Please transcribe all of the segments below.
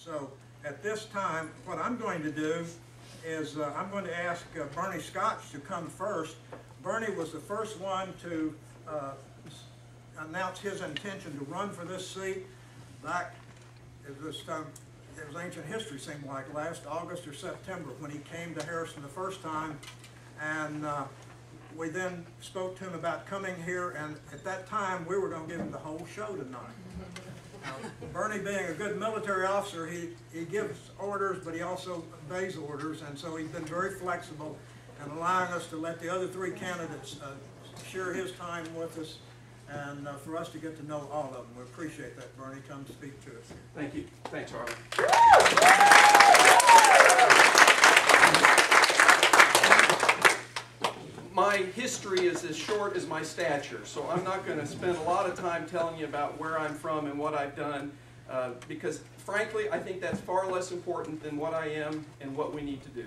So at this time, what I'm going to do is I'm going to ask Bernie Scotch to come first. Bernie was the first one to announce his intention to run for this seat back at this time. It was ancient history, seemed like, last August or September when he came to Harrison the first time, and we then spoke to him about coming here, and at that time we were going to give him the whole show tonight. Now, Bernie, being a good military officer, he gives orders, but he also obeys orders, and so he's been very flexible in allowing us to let the other three candidates share his time with us, and for us to get to know all of them. We appreciate that. Bernie, come speak to us. Thank you. Thanks, Harlan. My history is as short as my stature, so I'm not going to spend a lot of time telling you about where I'm from and what I've done, because frankly, I think that's far less important than what I am and what we need to do.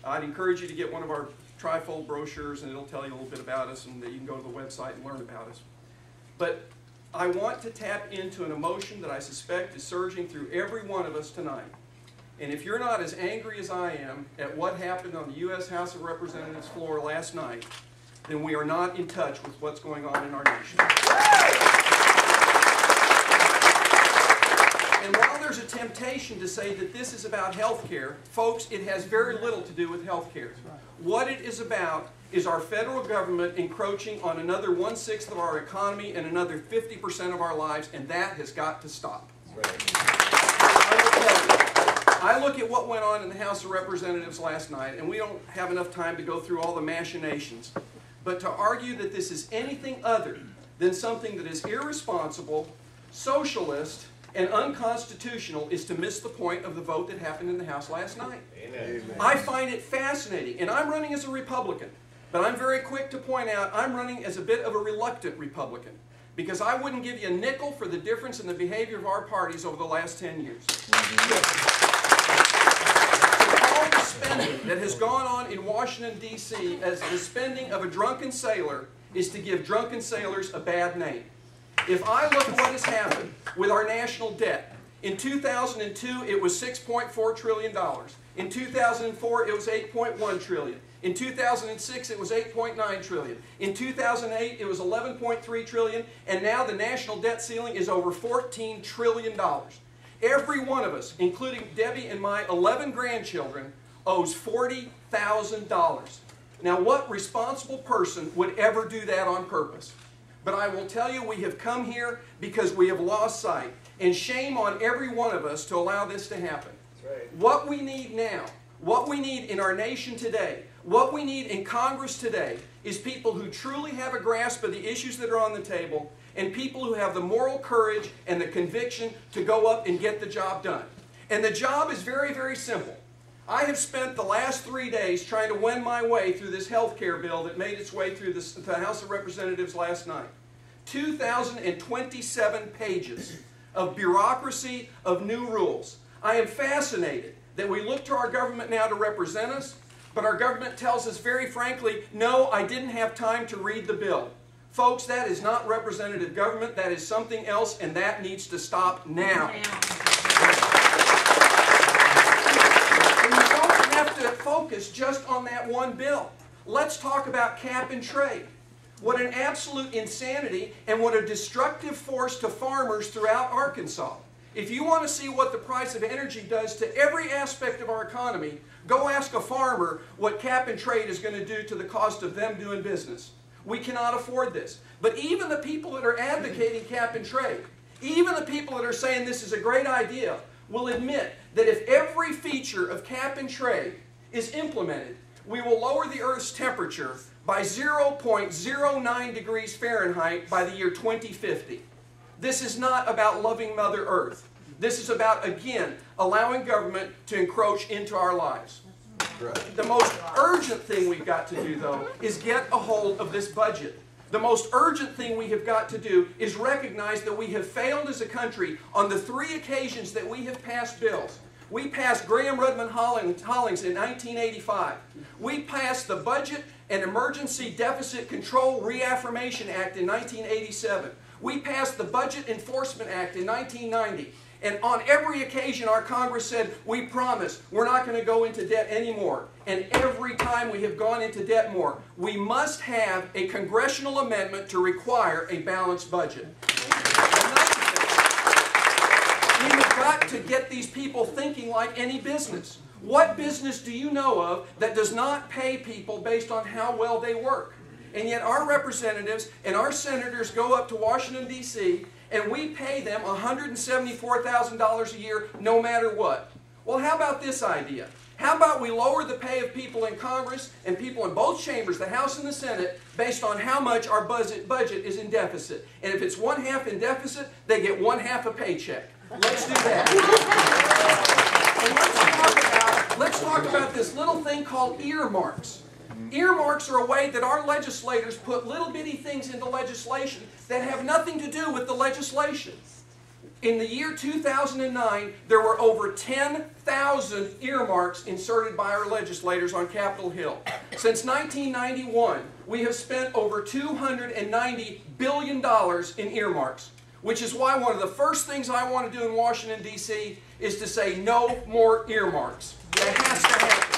I'd encourage you to get one of our trifold brochures, and it'll tell you a little bit about us, and you can go to the website and learn about us. But I want to tap into an emotion that I suspect is surging through every one of us tonight. And if you're not as angry as I am at what happened on the U.S. House of Representatives floor last night, then we are not in touch with what's going on in our nation. And while there's a temptation to say that this is about health care, folks, it has very little to do with health care. What it is about is our federal government encroaching on another 1/6 of our economy and another 50% of our lives, and that has got to stop. I look at what went on in the House of Representatives last night, and we don't have enough time to go through all the machinations, but to argue that this is anything other than something that is irresponsible, socialist, and unconstitutional is to miss the point of the vote that happened in the House last night. Amen. I find it fascinating, and I'm running as a Republican, but I'm very quick to point out I'm running as a bit of a reluctant Republican, because I wouldn't give you a nickel for the difference in the behavior of our parties over the last 10 years. All the spending that has gone on in Washington, D.C. as the spending of a drunken sailor is to give drunken sailors a bad name. If I look at what has happened with our national debt, in 2002 it was $6.4 trillion. In 2004 it was $8.1 trillion. In 2006 it was $8.9 trillion. In 2008 it was $11.3 trillion. And now the national debt ceiling is over $14 trillion. Every one of us, including Debbie and my 11 grandchildren, owes $40,000. Now, what responsible person would ever do that on purpose? But I will tell you, we have come here because we have lost sight. And shame on every one of us to allow this to happen. That's right. What we need now, what we need in our nation today, what we need in Congress today is people who truly have a grasp of the issues that are on the table, and people who have the moral courage and the conviction to go up and get the job done. And the job is very, very simple. I have spent the last 3 days trying to wend my way through this health care bill that made its way through the House of Representatives last night. 2,027 pages of bureaucracy, of new rules. I am fascinated that we look to our government now to represent us, but our government tells us very frankly, no, I didn't have time to read the bill. Folks, that is not representative government. That is something else, and that needs to stop now. And you don't have to focus just on that one bill. Let's talk about cap and trade. What an absolute insanity and what a destructive force to farmers throughout Arkansas. If you want to see what the price of energy does to every aspect of our economy, go ask a farmer what cap and trade is going to do to the cost of them doing business. We cannot afford this. But even the people that are advocating cap and trade, even the people that are saying this is a great idea, will admit that if every feature of cap and trade is implemented, we will lower the Earth's temperature by 0.09 degrees Fahrenheit by the year 2050. This is not about loving Mother Earth. This is about, again, allowing government to encroach into our lives. Right. The most urgent thing we've got to do, though, is get a hold of this budget. The most urgent thing we have got to do is recognize that we have failed as a country on the 3 occasions that we have passed bills. We passed Graham-Rudman-Hollings in 1985. We passed the Budget and Emergency Deficit Control Reaffirmation Act in 1987. We passed the Budget Enforcement Act in 1990. And on every occasion our Congress said, we promise we're not going to go into debt anymore. And every time we have gone into debt more, we must have a congressional amendment to require a balanced budget. We have got to get these people thinking like any business. What business do you know of that does not pay people based on how well they work? And yet our representatives and our senators go up to Washington, D.C., and we pay them $174,000 a year no matter what. Well, how about this idea? How about we lower the pay of people in Congress and people in both chambers, the House and the Senate, based on how much our budget is in deficit. And if it's 1/2 in deficit, they get 1/2 a paycheck. Let's do that. And let's talk about this little thing called earmarks. Earmarks are a way that our legislators put little bitty things into legislation that have nothing to do with the legislation. In the year 2009, there were over 10,000 earmarks inserted by our legislators on Capitol Hill. Since 1991, we have spent over $290 billion in earmarks, which is why one of the first things I want to do in Washington, D.C. is to say no more earmarks. That has to happen.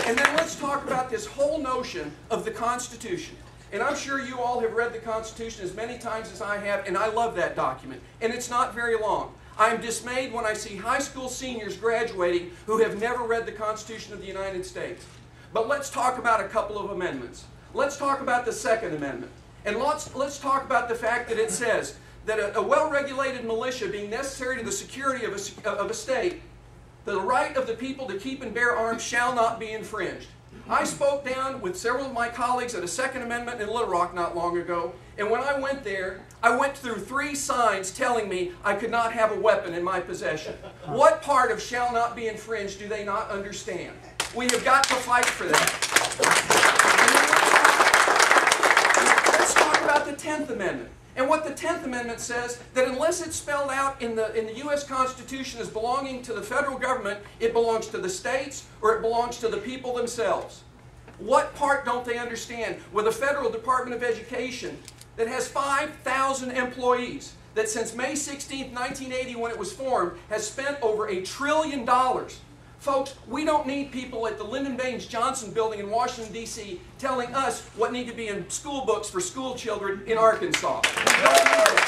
And then let's talk about this whole notion of the Constitution. And I'm sure you all have read the Constitution as many times as I have, and I love that document. And it's not very long. I'm dismayed when I see high school seniors graduating who have never read the Constitution of the United States. But let's talk about a couple of amendments. Let's talk about the Second Amendment. And let's talk about the fact that it says that a well-regulated militia being necessary to the security of a state, the right of the people to keep and bear arms shall not be infringed. I spoke down with several of my colleagues at a Second Amendment in Little Rock not long ago, and when I went there, I went through 3 signs telling me I could not have a weapon in my possession. What part of shall not be infringed do they not understand? We have got to fight for that. Let's talk about the 10th Amendment. And what the 10th Amendment says, that unless it's spelled out in the U.S. Constitution as belonging to the federal government, it belongs to the states or it belongs to the people themselves. What part don't they understand with a federal Department of Education that has 5,000 employees, that since May 16, 1980, when it was formed, has spent over $1 trillion? Folks, we don't need people at the Lyndon Baines Johnson building in Washington, D.C. telling us what need to be in school books for school children in Arkansas. We don't need it.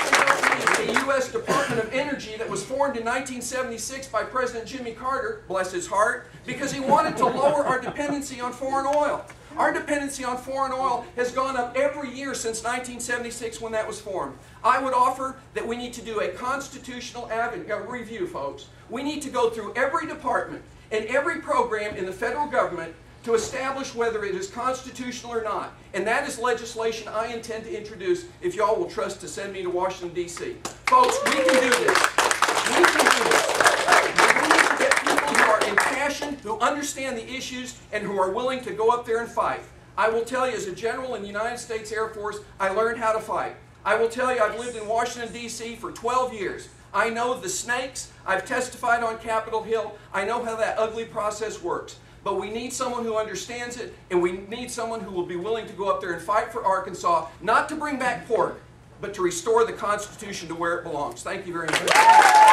We don't need a U.S. Department of Energy that was formed in 1976 by President Jimmy Carter, bless his heart, because he wanted to lower our dependency on foreign oil. Our dependency on foreign oil has gone up every year since 1976 when that was formed. I would offer that we need to do a constitutional review, folks. We need to go through every department and every program in the federal government to establish whether it is constitutional or not. And that is legislation I intend to introduce if y'all will trust to send me to Washington, D.C. Folks, we can do this. We can do this. We need to get people who are in passion, who understand the issues, and who are willing to go up there and fight. I will tell you, as a general in the United States Air Force, I learned how to fight. I will tell you, I've lived in Washington, D.C. for 12 years. I know the snakes. I've testified on Capitol Hill. I know how that ugly process works. But we need someone who understands it, and we need someone who will be willing to go up there and fight for Arkansas, not to bring back pork, but to restore the Constitution to where it belongs. Thank you very much.